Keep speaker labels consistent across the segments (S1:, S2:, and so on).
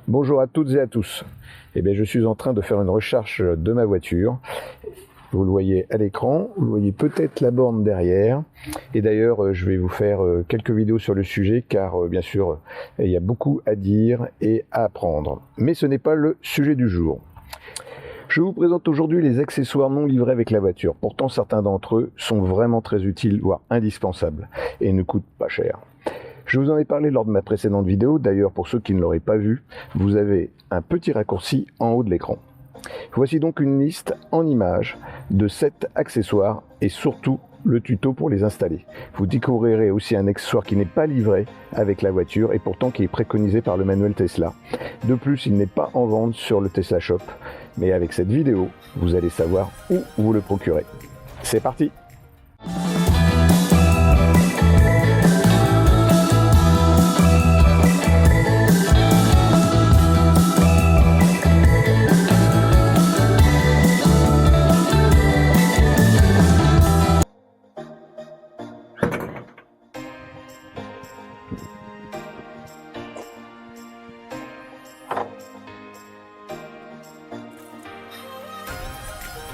S1: Bonjour à toutes et à tous. Eh bien, je suis en train de faire une recherche de ma voiture. Vous le voyez à l'écran, vous voyez peut-être la borne derrière. Et d'ailleurs, je vais vous faire quelques vidéos sur le sujet car, bien sûr, il y a beaucoup à dire et à apprendre. Mais ce n'est pas le sujet du jour. Je vous présente aujourd'hui les accessoires non livrés avec la voiture. Pourtant, certains d'entre eux sont vraiment très utiles, voire indispensables, et ne coûtent pas cher. Je vous en ai parlé lors de ma précédente vidéo. D'ailleurs, pour ceux qui ne l'auraient pas vu, vous avez un petit raccourci en haut de l'écran. Voici donc une liste en images de 7 accessoires et surtout le tuto pour les installer. Vous découvrirez aussi un accessoire qui n'est pas livré avec la voiture et pourtant qui est préconisé par le manuel Tesla. De plus, il n'est pas en vente sur le Tesla Shop. Mais avec cette vidéo, vous allez savoir où vous le procurez. C'est parti!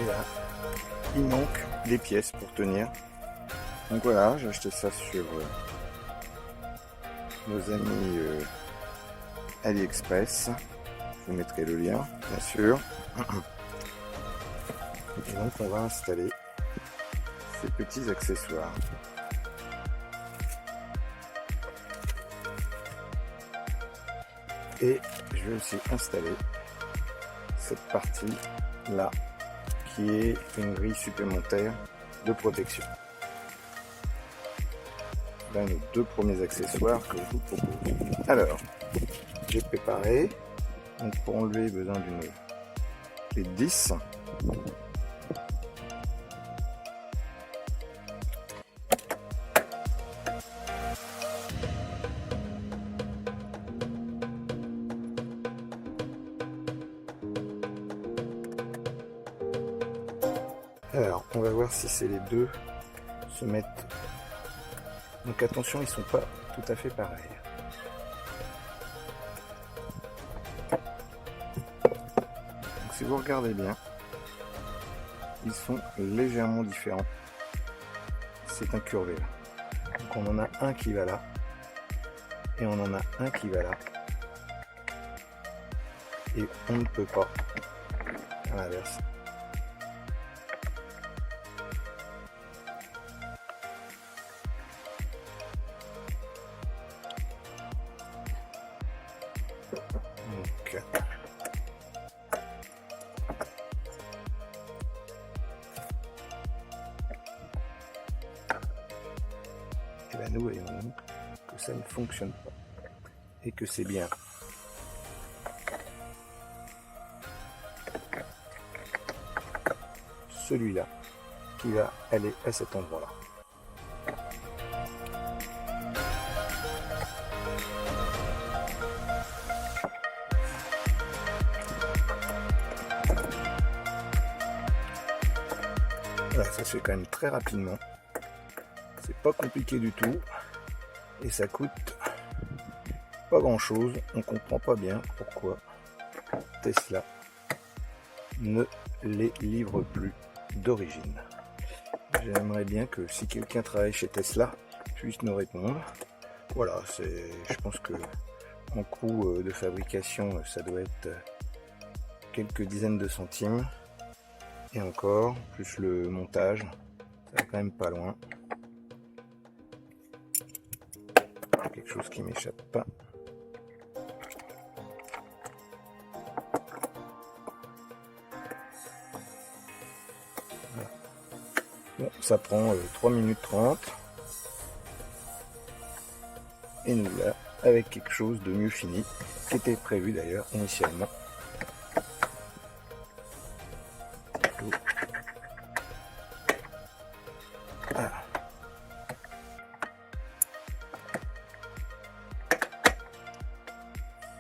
S1: Et là, il manque des pièces pour tenir. Donc voilà, j'ai acheté ça sur nos amis AliExpress. Je vous mettrai le lien, bien sûr. Et donc on va installer ces petits accessoires. Et je vais aussi installer cette partie là, qui est une grille supplémentaire de protection. Là, nos deux premiers accessoires que je vous propose. Alors, j'ai préparé, donc pour enlever, besoin d'une clé de 10. Alors, on va voir si c'est les deux se mettent. Donc attention, ils sont pas tout à fait pareils. Donc, si vous regardez bien, ils sont légèrement différents. C'est incurvé là. Donc on en a un qui va là et on en a un qui va là. Et on ne peut pas à l'inverse. Donc, et ben nous voyons que ça ne fonctionne pas et que c'est bien celui-là qui va aller à cet endroit-là. Voilà, ça se fait quand même très rapidement. C'est pas compliqué du tout. Et ça coûte pas grand chose. On comprend pas bien pourquoi Tesla ne les livre plus d'origine. J'aimerais bien que si quelqu'un travaille chez Tesla puisse nous répondre. Voilà, je pense que en coût de fabrication, ça doit être quelques dizaines de centimes. Et encore, plus le montage, ça va quand même pas loin. Quelque chose qui m'échappe pas. Voilà. Bon, ça prend 3 minutes 30. Et nous voilà avec quelque chose de mieux fini, qui était prévu d'ailleurs initialement. Ah.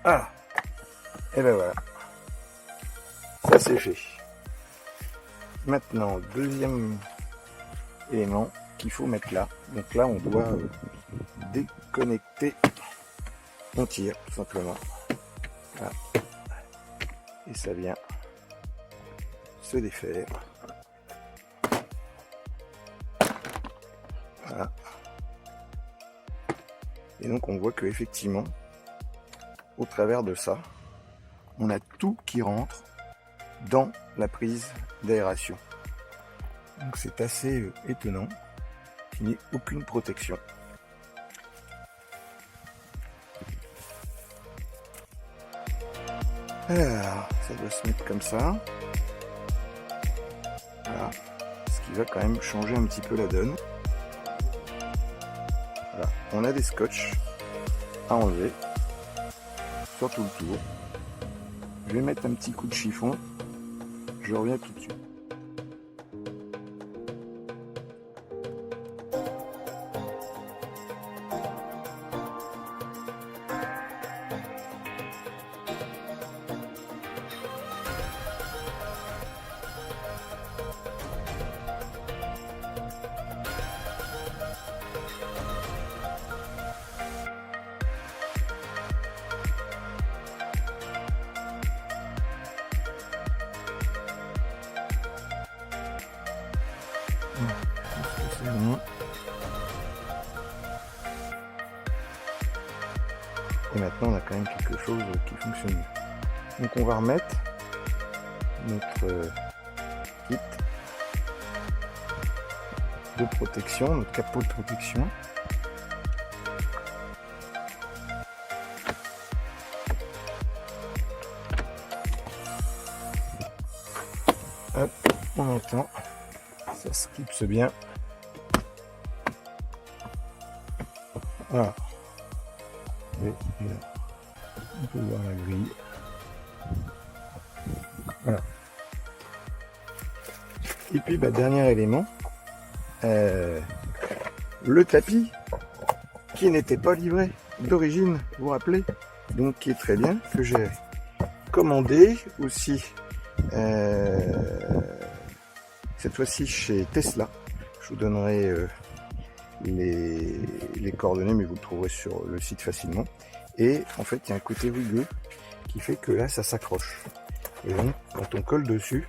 S1: Ah, et ben voilà, ça c'est fait. Maintenant, deuxième élément qu'il faut mettre là. Donc là, on doit déconnecter. On tire tout simplement. Voilà. Et ça vient se défaire. Voilà. Et donc on voit que effectivement, au travers de ça, on a tout qui rentre dans la prise d'aération. Donc c'est assez étonnant qu'il n'y ait aucune protection. Alors, ça doit se mettre comme ça. Voilà. Ce qui va quand même changer un petit peu la donne. Voilà. On a des scotch à enlever sur tout le tour. Je vais mettre un petit coup de chiffon. Je reviens tout de suite. C'est bon. Et maintenant on a quand même quelque chose qui fonctionne mieux. Donc on va remettre notre kit de protection, notre capot de protection. Hop, on entend, ça se clipse bien. Voilà. Et là, on peut voir la grille. Voilà. Et puis, dernier élément, le tapis qui n'était pas livré d'origine, vous vous rappelez, donc qui est très bien, que j'ai commandé aussi cette fois-ci chez Tesla. Je vous donnerai les coordonnées, mais vous le trouverez sur le site facilement. Et en fait, il y a un côté rugueux qui fait que là, ça s'accroche. Et donc, quand on colle dessus,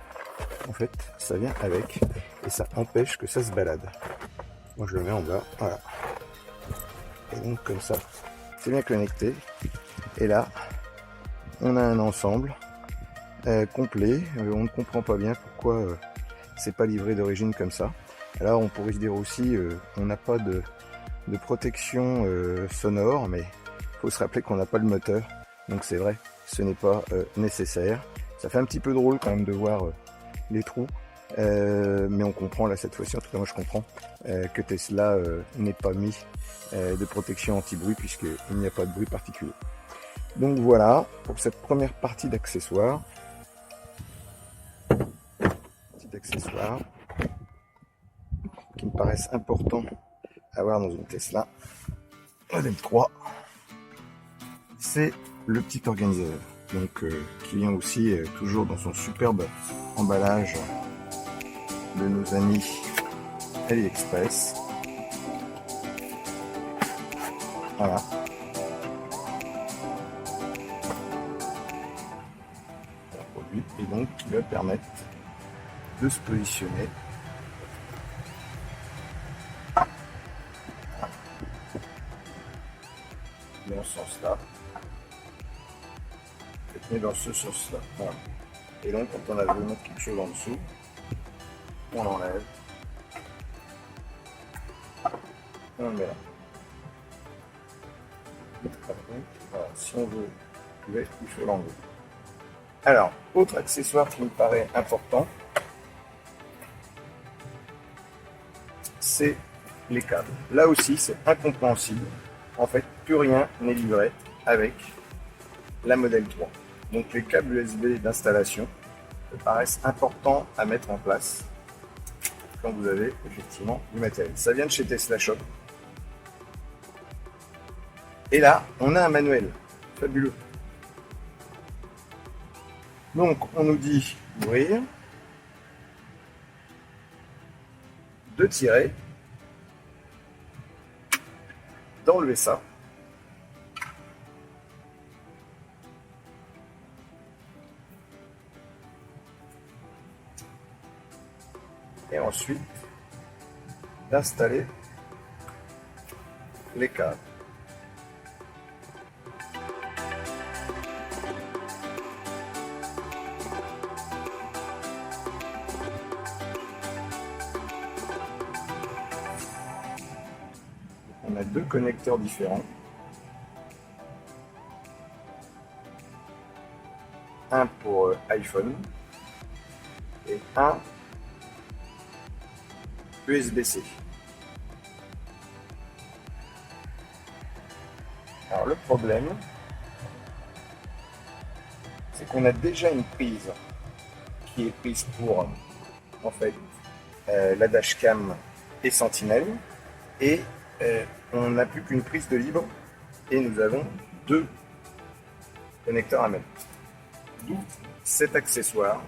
S1: en fait, ça vient avec et ça empêche que ça se balade. Moi, je le mets en bas, voilà. Et donc, comme ça, c'est bien connecté. Et là, on a un ensemble complet. On ne comprend pas bien pourquoi c'est pas livré d'origine comme ça. Alors, on pourrait se dire aussi, on n'a pas de protection sonore, mais il faut se rappeler qu'on n'a pas le moteur. Donc, c'est vrai, ce n'est pas nécessaire. Ça fait un petit peu drôle quand même de voir les trous, mais on comprend là cette fois-ci, en tout cas moi je comprends, que Tesla n'ait pas mis de protection anti-bruit puisqu'il n'y a pas de bruit particulier. Donc voilà pour cette première partie d'accessoires. Petit accessoire qui me paraissent importants à avoir dans une Tesla Model 3. C'est le petit organisateur. Donc qui vient aussi toujours dans son superbe emballage de nos amis AliExpress. Voilà. Un produit et donc qui va permettre de se positionner dans ce sens-là. Mais dans ce sens-là. Voilà. Et donc, quand on a voulu mettre quelque chose en dessous, on l'enlève. On le met là. Voilà. Si on veut, il faut l'enlever. Alors, autre accessoire qui me paraît important, c'est les câbles. Là aussi, c'est incompréhensible. En fait, plus rien n'est livré avec la Model 3. Donc les câbles USB d'installation me paraissent importants à mettre en place quand vous avez effectivement du matériel. Ça vient de chez Tesla Shop. Et là, on a un manuel. Fabuleux. Donc, on nous dit d'ouvrir, de tirer, d'enlever ça. et ensuite d'installer les câbles. On a deux connecteurs différents. Un pour iPhone et un USB-C. Alors le problème, c'est qu'on a déjà une prise qui est prise pour en fait la dashcam et Sentinelle, et on n'a plus qu'une prise de libre et nous avons deux connecteurs à mettre. D'où cet accessoire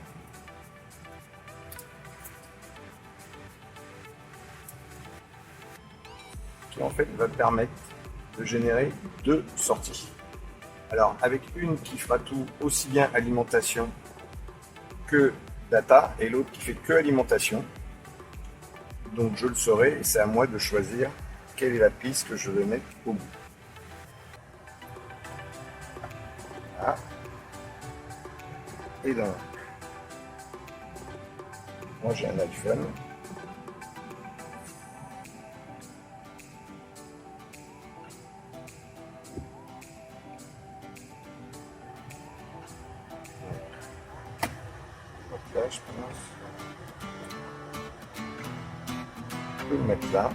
S1: qui en fait va permettre de générer deux sorties. Alors avec une qui fera tout aussi bien alimentation que data et l'autre qui fait que alimentation. Donc je le saurai et c'est à moi de choisir quelle est la prise que je vais mettre au bout. Voilà. Et donc, moi j'ai un iPhone. Donc là, je pense je peux le mettre là.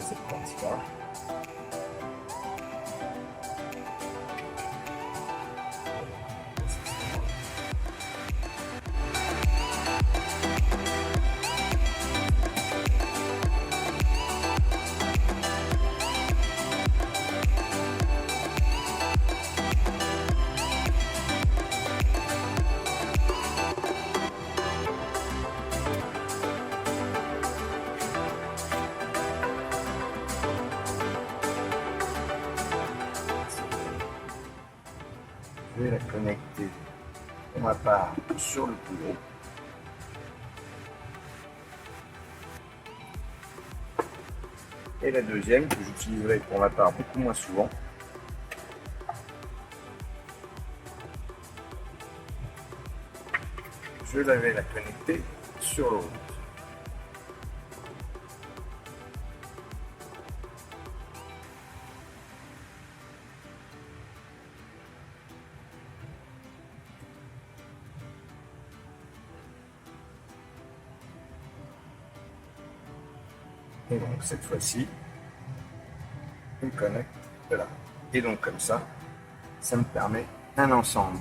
S1: Cette partie-là. Je vais la connecter pour ma part sur le plus haut. Et la deuxième que j'utiliserai pour ma part beaucoup moins souvent. Je vais la connecter sur le haut. Et donc cette fois-ci, je me connecte là. Et donc comme ça, ça me permet un ensemble.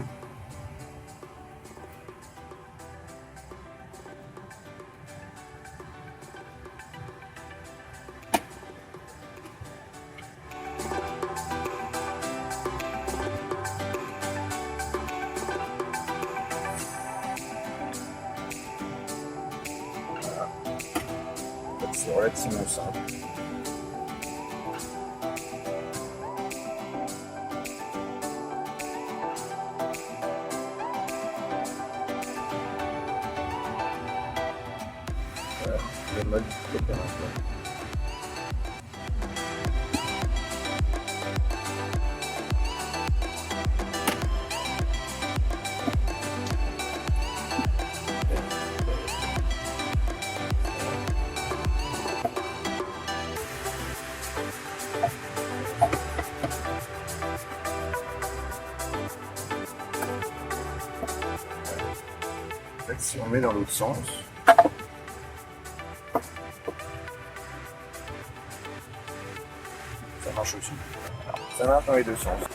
S1: Voilà. C'est relativement simple. Voilà, le mode opérateur. Si on met dans l'autre sens, ça marche aussi. Ça marche dans les deux sens.